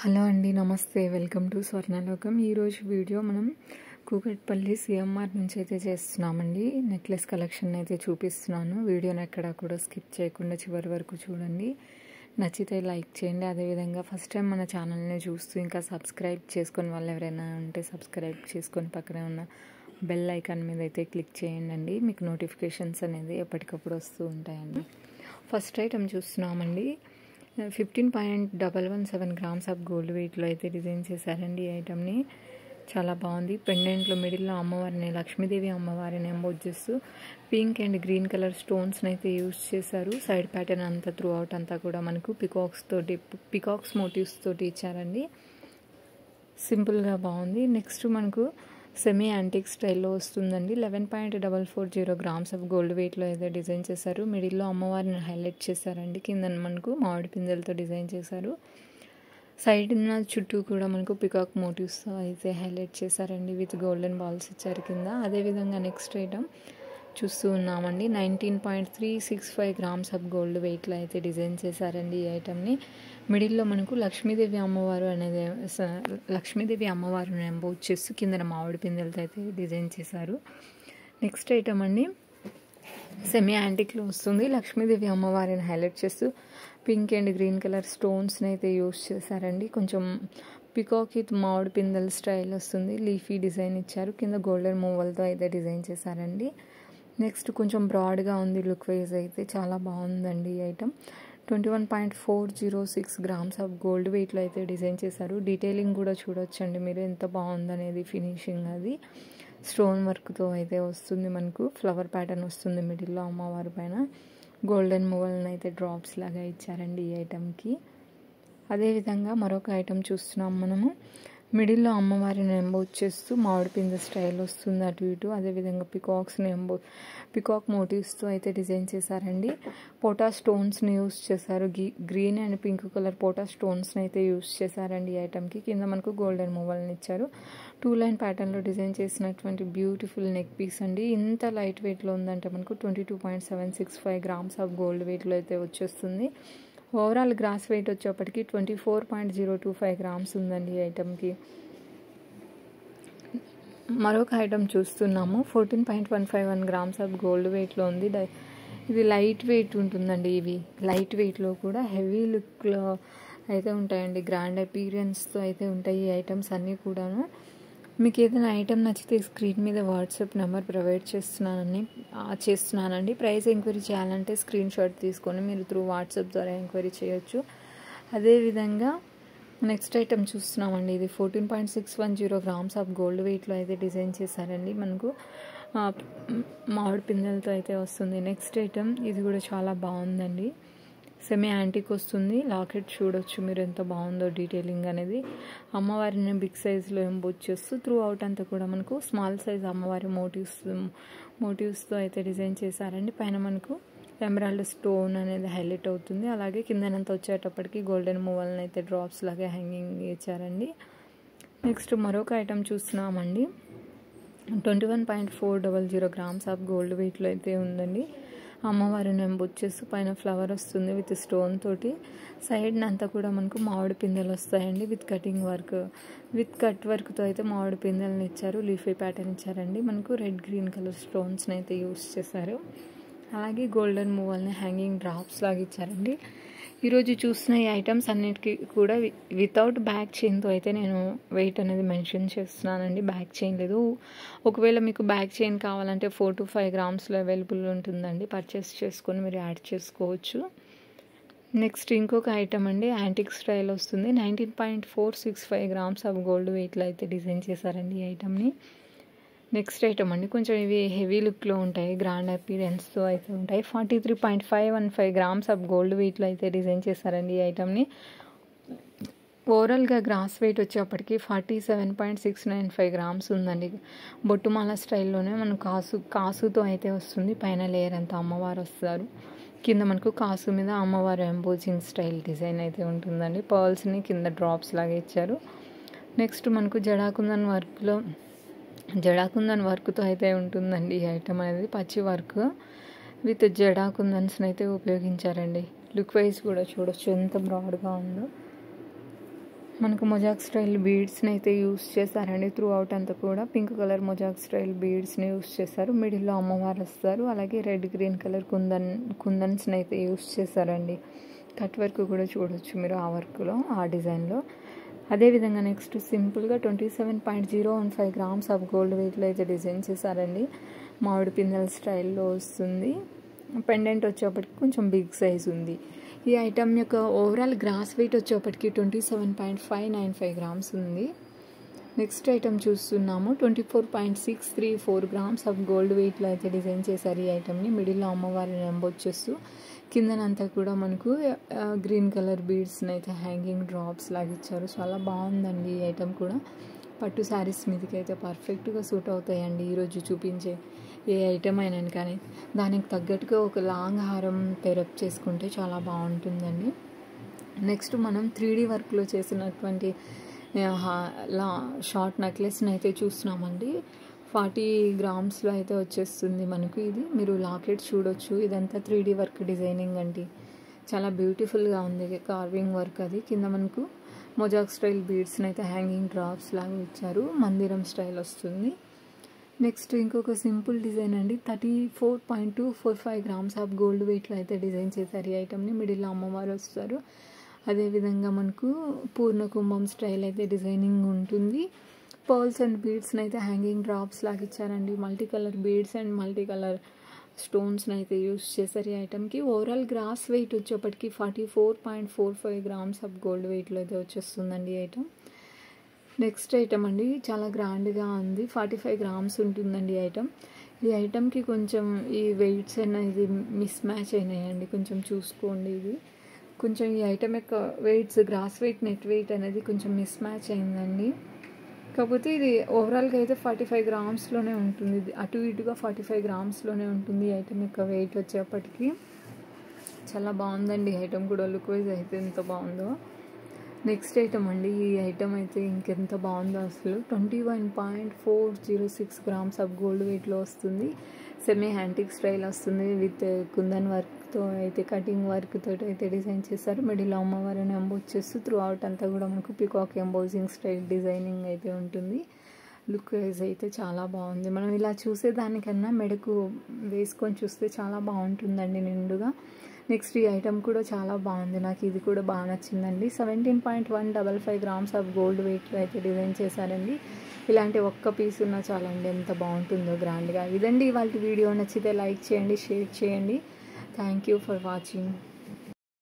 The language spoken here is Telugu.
హలో అండి, నమస్తే. Welcome to Swarnalokam. ఈరోజు వీడియో మనం కూకట్పల్లి సిఎంఆర్ నుంచి అయితే చేస్తున్నామండి. నెక్లెస్ కలెక్షన్ అయితే చూపిస్తున్నాను. వీడియోని ఎక్కడా కూడా స్కిప్ చేయకుండా చివరి వరకు చూడండి. నచ్చితే లైక్ చేయండి. అదేవిధంగా ఫస్ట్ టైం మన ఛానల్ని చూస్తూ ఇంకా సబ్స్క్రైబ్ చేసుకొని వాళ్ళు ఎవరైనా ఉంటే సబ్స్క్రైబ్ చేసుకొని పక్కనే ఉన్న బెల్ ఐకాన్ మీద అయితే క్లిక్ చేయండి. మీకు నోటిఫికేషన్స్ అనేది ఎప్పటికప్పుడు వస్తూ ఉంటాయండి. ఫస్ట్ ఐటమ్ చూస్తున్నామండి. 15.117 గ్రామ్స్ ఆఫ్ గోల్డ్ వెయిట్లో అయితే డిజైన్ చేశారండి. ఈ ఐటమ్ని చాలా బాగుంది. పెండెంట్లో మిడిల్లో అమ్మవారిని, లక్ష్మీదేవి అమ్మవారిని ఎంబోజ్ చేస్తూ పింక్ అండ్ గ్రీన్ కలర్ స్టోన్స్ని అయితే యూజ్ చేశారు. సైడ్ ప్యాటర్న్ అంతా త్రూ అవుట్ అంతా కూడా మనకు పికాక్స్ మోటివ్స్ తోటి ఇచ్చారండి. సింపుల్గా బాగుంది. నెక్స్ట్ మనకు సెమీ యాంటిక్ స్టైల్లో వస్తుందండి. 11.440 గ్రామ్స్ ఆఫ్ గోల్డ్ వెయిట్లో అయితే డిజైన్ చేశారు. మిడిల్లో అమ్మవారిని హైలైట్ చేశారండి. కింద మనకు మామిడి పిందెలతో డిజైన్ చేశారు. సైడ్ ఉన్న చుట్టూ కూడా మనకు పికాక్ మోటివ్స్తో అయితే హైలైట్ చేశారండి. విత్ గోల్డెన్ బాల్స్ ఇచ్చారు కింద. అదేవిధంగా నెక్స్ట్ ఐటమ్ చూస్తూ ఉన్నామండి. 19.365 గ్రామ్స్ ఆఫ్ గోల్డ్ వెయిట్లో అయితే డిజైన్ చేశారండి. ఈ ఐటమ్ని మిడిల్లో మనకు లక్ష్మీదేవి అమ్మవారిని ఎంబోజ్ చేస్తూ కింద మామిడి పిందెలతో అయితే డిజైన్ చేశారు. నెక్స్ట్ ఐటమ్ అండి, సెమీ యాంటిక్లో వస్తుంది. లక్ష్మీదేవి అమ్మవారిని హైలైట్ చేస్తూ పింక్ అండ్ గ్రీన్ కలర్ స్టోన్స్ని అయితే యూజ్ చేశారండి. కొంచెం పికాక్ విత్ మామిడి పిందెల స్టైల్ వస్తుంది. లీఫీ డిజైన్ ఇచ్చారు. కింద గోల్డెన్ మూవల్తో అయితే డిజైన్ చేశారండి. నెక్స్ట్ కొంచెం బ్రాడ్గా ఉంది. లుక్ వైజ్ అయితే చాలా బాగుందండి ఈ ఐటమ్. 21.406 గ్రామ్స్ ఆఫ్ గోల్డ్ వెయిట్లో అయితే డిజైన్ చేశారు. డీటెయిలింగ్ కూడా చూడొచ్చండి మీరు ఎంత బాగుందనేది. ఫినిషింగ్ అది స్టోన్ వర్క్తో అయితే వస్తుంది. మనకు ఫ్లవర్ ప్యాటర్న్ వస్తుంది మిడిల్లో అమ్మవారి పైన. గోల్డెన్ మూవల్ని అయితే డ్రాప్స్ లాగా ఇచ్చారండి ఈ ఐటమ్కి. అదేవిధంగా మరొక ఐటమ్ చూస్తున్నాం మనము. మిడిల్లో అమ్మవారిని ఎంబోజ్ చేస్తూ మామిడి పిందె స్టైల్ వస్తుంది అటు ఇటు. అదేవిధంగా పికాక్ మోటివ్స్తో అయితే డిజైన్ చేశారండి. పోటా స్టోన్స్ని యూస్ చేశారు. గ్రీన్ అండ్ పింక్ కలర్ పోటా స్టోన్స్ని అయితే యూస్ చేశారండి ఈ ఐటమ్కి. కింద మనకు గోల్డెన్ మూవల్ని ఇచ్చారు. 2 లైన్ ప్యాటర్న్లో డిజైన్ చేసినటువంటి బ్యూటిఫుల్ నెక్ పీస్ అండి. ఇంత లైట్ వెయిట్లో ఉందంటే మనకు 22.765 గ్రామ్స్ ఆఫ్ గోల్డ్ వెయిట్లో అయితే వచ్చేస్తుంది. ఓవరాల్ గ్రాస్ వెయిట్ వచ్చేప్పటికి 24.025 గ్రామ్స్ ఉందండి ఈ ఐటమ్కి. మరొక ఐటమ్ చూస్తున్నాము. 14.151 గ్రామ్స్ ఆఫ్ గోల్డ్ వెయిట్లో ఉంది. ఇది లైట్ వెయిట్ ఉంటుందండి. ఇవి లైట్ వెయిట్లో కూడా హెవీ లుక్లో అయితే ఉంటాయండి. గ్రాండ్ అపీరియన్స్తో అయితే ఉంటాయి ఈ ఐటమ్స్ అన్నీ కూడాను. మీకు ఏదైనా ఐటమ్ నచ్చితే స్క్రీన్ మీద వాట్సాప్ నెంబర్ ప్రొవైడ్ చేస్తున్నానండి. ప్రైస్ ఎంక్వైరీ చేయాలంటే స్క్రీన్ షాట్ తీసుకొని మీరు త్రూ వాట్సాప్ ద్వారా ఎంక్వైరీ చేయొచ్చు. అదేవిధంగా నెక్స్ట్ ఐటమ్ చూస్తున్నామండి. ఇది 14.610 గ్రామ్స్ ఆఫ్ గోల్డ్ వెయిట్లో అయితే డిజైన్ చేశారండి. మనకు మామిడి పిందెలతో అయితే వస్తుంది. నెక్స్ట్ ఐటమ్ ఇది కూడా చాలా బాగుందండి. సెమీ యాంటిక్ వస్తుంది. లాకెట్ చూడొచ్చు మీరు ఎంత బాగుందో డీటెయిలింగ్ అనేది. అమ్మవారిని బిగ్ సైజ్లో ఎంబోజ్ చేస్తూ త్రూ అవుట్ అంతా కూడా మనకు స్మాల్ సైజ్ అమ్మవారి మోటివ్స్తో అయితే డిజైన్ చేశారండి. పైన మనకు ఎమరాల్డ్ స్టోన్ అనేది హైలైట్ అవుతుంది. అలాగే కిందనంతా వచ్చేటప్పటికి గోల్డెన్ మూవల్ని అయితే డ్రాప్స్ లాగా హ్యాంగింగ్ ఇచ్చారండి. నెక్స్ట్ మరొక ఐటమ్ చూస్తున్నామండి. 21.400 గ్రామ్స్ ఆఫ్ గోల్డ్ వెయిట్లో అయితే ఉందండి. అమ్మవారిని ఎంబోజ్ చేస్తూ పైన ఫ్లవర్ వస్తుంది విత్ స్టోన్ తోటి. సైడ్ అంతా కూడా మనకు మామిడి పిందెలు వస్తాయండి విత్ కట్ వర్క్తో అయితే మామిడి పిందెలను ఇచ్చారు. లీఫీ ప్యాటర్న్ ఇచ్చారండి. మనకు రెడ్ గ్రీన్ కలర్ స్టోన్స్ని అయితే యూస్ చేశారు. అలాగే గోల్డెన్ మూవల్ని హ్యాంగింగ్ డ్రాప్స్ లాగా ఇచ్చారండి. ఈరోజు చూసిన ఈ ఐటమ్స్ అన్నిటికీ కూడా వితౌట్ బ్యాక్ చైన్తో అయితే నేను వెయిట్ అనేది మెన్షన్ చేస్తున్నానండి. బ్యాక్ చైన్ లేదు. ఒకవేళ మీకు బ్యాక్ చైన్ కావాలంటే 4 to 5 గ్రామ్స్లో అవైలబుల్ ఉంటుందండి. పర్చేస్ చేసుకొని మీరు యాడ్ చేసుకోవచ్చు. నెక్స్ట్ ఇంకొక ఐటమ్ అండి, యాంటిక్ స్టైల్ వస్తుంది. 19.465 గ్రామ్స్ ఆఫ్ గోల్డ్ వెయిట్లో అయితే డిజైన్ చేశారండి ఈ ఐటమ్ని. నెక్స్ట్ ఐటమ్ అండి, కొంచెం ఇవి హెవీ లుక్లో ఉంటాయి. గ్రాండ్ అపీరెన్స్తో అయితే ఉంటాయి. 43.515 గ్రామ్స్ ఆఫ్ గోల్డ్ వెయిట్లో అయితే డిజైన్ చేశారండి ఈ ఐటమ్ని. ఓవరాల్గా గ్రాస్ వెయిట్ వచ్చేప్పటికి 47.695 గ్రామ్స్ ఉందండి. బొట్టుమాల స్టైల్లోనే మనకు కాసుతో అయితే వస్తుంది. పైన లేయర్ అంతా అమ్మవారు వస్తారు. కింద మనకు కాసు మీద అమ్మవారు ఎంబోజింగ్ స్టైల్ డిజైన్ అయితే ఉంటుందండి. పర్ల్స్ని కింద డ్రాప్స్ లాగా ఇచ్చారు. నెక్స్ట్ మనకు జడాకుందన్ వర్క్తో అయితే ఉంటుందండి ఈ ఐటమ్ అనేది. పచ్చి వర్క్ విత్ జడాకుందన్స్ని అయితే ఉపయోగించారండి. లుక్ వైజ్ కూడా చూడొచ్చు ఎంత బ్రాడ్గా ఉందో. మనకు మొజాక్ స్టైల్ బీడ్స్ని అయితే యూస్ చేశారండి. త్రూ అవుట్ అంతా కూడా పింక్ కలర్ మొజాక్ స్టైల్ బీడ్స్ని యూస్ చేశారు. మిడిల్లో అమ్మవారు వస్తారు. అలాగే రెడ్ గ్రీన్ కలర్ కుందన్స్ని అయితే యూస్ చేశారండి. కట్ వర్క్ కూడా చూడొచ్చు మీరు ఆ వర్క్లో, ఆ డిజైన్లో. అదేవిధంగా నెక్స్ట్ సింపుల్గా 27.015 గ్రామ్స్ ఆఫ్ గోల్డ్ వెయిట్లో అయితే డిజైన్ చేశారండి. మామిడి పిందెల స్టైల్లో వస్తుంది. పెండెంట్ వచ్చేప్పటికి కొంచెం బిగ్ సైజ్ ఉంది. ఈ ఐటమ్ యొక్క ఓవరాల్ గ్రాస్ వెయిట్ వచ్చేప్పటికి 27.595 గ్రామ్స్ ఉంది. నెక్స్ట్ ఐటమ్ చూస్తున్నాము. 24.634 గ్రామ్స్ ఆఫ్ గోల్డ్ వెయిట్లో అయితే డిజైన్ చేశారు ఈ ఐటమ్ని. మిడిల్లో అమ్మవారి నెంబొచ్చేస్తూ కిందనంతా కూడా మనకు గ్రీన్ కలర్ బీడ్స్ని అయితే హ్యాంగింగ్ డ్రాప్స్ లాగా ఇచ్చారు. చాలా బాగుందండి ఈ ఐటమ్ కూడా. పట్టు శారీస్ మీదకి అయితే పర్ఫెక్ట్గా సూట్ అవుతాయండి. ఈరోజు చూపించే ఏ ఐటమ్ అయినా కానీ దానికి తగ్గట్టుగా ఒక లాంగ్ హారం పేరప్ చేసుకుంటే చాలా బాగుంటుందండి. నెక్స్ట్ మనం 3D వర్క్లో చేసినటువంటి షార్ట్ నెక్లెస్ని అయితే చూస్తున్నామండి. 40 గ్రామ్స్లో అయితే వచ్చేస్తుంది మనకు. ఇది మీరు లాకెట్ చూడొచ్చు. ఇదంతా 3D వర్క్ డిజైనింగ్ అండి. చాలా బ్యూటిఫుల్గా ఉంది కార్వింగ్ వర్క్. అది కింద మనకు మొజాక్ స్టైల్ బీడ్స్ని అయితే హ్యాంగింగ్ డ్రాప్స్ లాగా ఇచ్చారు. మందిరం స్టైల్ వస్తుంది. నెక్స్ట్ ఇంకొక సింపుల్ డిజైన్ అండి. 34.245 గ్రామ్స్ ఆఫ్ గోల్డ్ వెయిట్లో అయితే డిజైన్ చేశారు ఈ ఐటమ్ని. మిడిల్లో అమ్మవారు వస్తారు. అదేవిధంగా మనకు పూర్ణ కుంభం స్టైల్ అయితే డిజైనింగ్ ఉంటుంది. పర్ల్స్ అండ్ బీడ్స్ని అయితే హ్యాంగింగ్ డ్రాప్స్ లాగా ఇచ్చారండి. Multi colour beads and multi colour స్టోన్స్ని అయితే యూస్ చేశారు ఈ ఐటమ్కి. ఓవరాల్ గ్రాస్ వెయిట్ వచ్చేప్పటికి 44.45 గ్రామ్స్ ఆఫ్ గోల్డ్ వెయిట్లో అయితే వచ్చేస్తుందండి ఈ ఐటమ్. నెక్స్ట్ ఐటమ్ అండి, చాలా గ్రాండ్గా ఉంది. 45 గ్రామ్స్ ఉంటుందండి ఈ ఐటమ్. ఈ ఐటమ్కి కొంచెం ఈ వెయిట్స్ అనేది మిస్ మ్యాచ్ అయినాయండి. కొంచెం చూసుకోండి. ఇది కొంచెం ఈ ఐటమ్ యొక్క weights, gross weight, net weight అనేది కొంచెం మిస్ మ్యాచ్ అయిందండి. కాకపోతే ఇది ఓవరాల్గా అయితే 45 గ్రామ్స్లోనే ఉంటుంది. ఇది అటు ఇటుగా 45 గ్రామ్స్లోనే ఉంటుంది ఈ ఐటమ్ యొక్క వెయిట్ వచ్చేప్పటికి. చాలా బాగుందండి ఈ ఐటమ్ కూడా. లుక్ వైజ్ అయితే ఎంత బాగుందో. నెక్స్ట్ ఐటమ్ అండి. ఈ ఐటమ్ అయితే ఇంకెంత బాగుందో అసలు. 21.406 గ్రామ్స్ ఆఫ్ గోల్డ్ వెయిట్లో వస్తుంది. సెమీ హ్యాంటిక్ స్టైల్ వస్తుంది. విత్ కుందన్ వర్క్తో అయితే, కటింగ్ వర్క్తో అయితే డిజైన్ చేశారు. మిడిల్లో అమ్మవారిని ఎంబోజ్ చేస్తూ త్రూ అవుట్ అంతా కూడా మనకు పికాక్ ఎంబోజింగ్ స్టైల్ డిజైనింగ్ అయితే ఉంటుంది. లుక్ వైజ్ అయితే చాలా బాగుంది. మనం ఇలా చూసేదానికన్నా మెడకు వేసుకొని చూస్తే చాలా బాగుంటుందండి నిండుగా. నెక్స్ట్ ఈ ఐటమ్ కూడా చాలా బాగుంది. నాకు ఇది కూడా బాగా నచ్చిందండి. 17.155 గ్రామ్స్ ఆఫ్ గోల్డ్ వెయిట్లో అయితే డిజైన్ చేశారండి. ఇలాంటి ఒక్క పీస్ ఉన్నా చాలండి, ఎంత బాగుంటుందో గ్రాండ్గా. ఇదండి ఇవాళ వీడియో. నచ్చితే లైక్ చేయండి, షేర్ చేయండి. Thank you for watching.